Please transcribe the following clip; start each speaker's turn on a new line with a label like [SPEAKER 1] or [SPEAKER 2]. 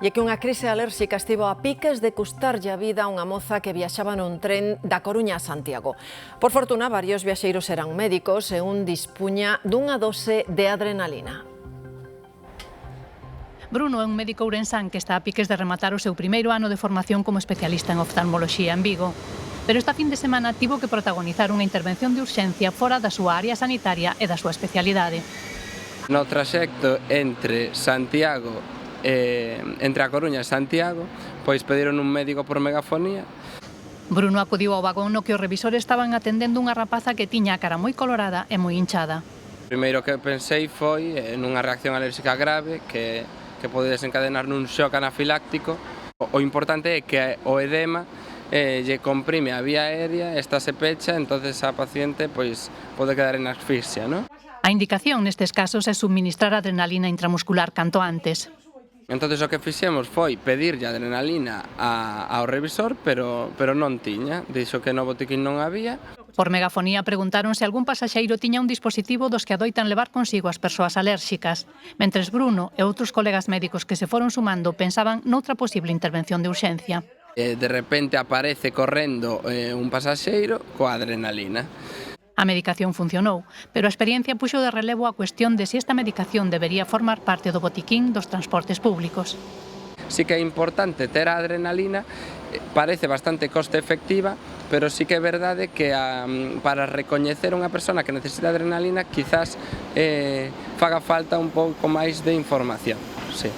[SPEAKER 1] E que unha crise alérxica estivo a piques de custarlle a vida a unha moza que viaxaba nun tren da Coruña a Santiago. Por fortuna, varios viaxeiros eran médicos e un dispuña dunha dose de adrenalina.
[SPEAKER 2] Bruno é un médico ourensán que está a piques de rematar o seu primeiro ano de formación como especialista en oftalmoloxía en Vigo. Pero esta fin de semana tivo que protagonizar unha intervención de urxencia fora da súa área sanitaria e da súa especialidade.
[SPEAKER 3] No traxecto entre a Coruña e Santiago, pois pediron un médico por megafonía.
[SPEAKER 2] Bruno acudiu ao vagón no que os revisores estaban atendendo unha rapaza que tiña a cara moi colorada e moi hinchada.
[SPEAKER 3] O primeiro que pensei foi nunha reacción alérxica grave que pode desencadenar nun shock anafiláctico. O importante é que o edema lle comprime a vía aérea, esta se pecha, entonces a paciente pois pode quedar en asfixia, non?
[SPEAKER 2] A indicación nestes casos é subministrar adrenalina intramuscular canto antes.
[SPEAKER 3] Entonces o que fixemos foi pedirlle adrenalina ao revisor, pero non tiña. Dixo que no botiquín non había.
[SPEAKER 2] Por megafonía preguntaron se algún pasaxeiro tiña un dispositivo dos que adoitan levar consigo as persoas alérxicas, mentres Bruno e outros colegas médicos que se foron sumando pensaban noutra posible intervención de urxencia.
[SPEAKER 3] De repente aparece correndo un pasaxeiro coa adrenalina.
[SPEAKER 2] A medicación funcionou, pero a experiencia puxo de relevo a cuestión de se esta medicación debería formar parte do botiquín dos transportes públicos.
[SPEAKER 3] Sí que é importante ter a adrenalina, parece bastante coste efectiva, pero sí que é verdade que para recoñecer unha persona que necesita adrenalina quizás faga falta un pouco máis de información. Sí.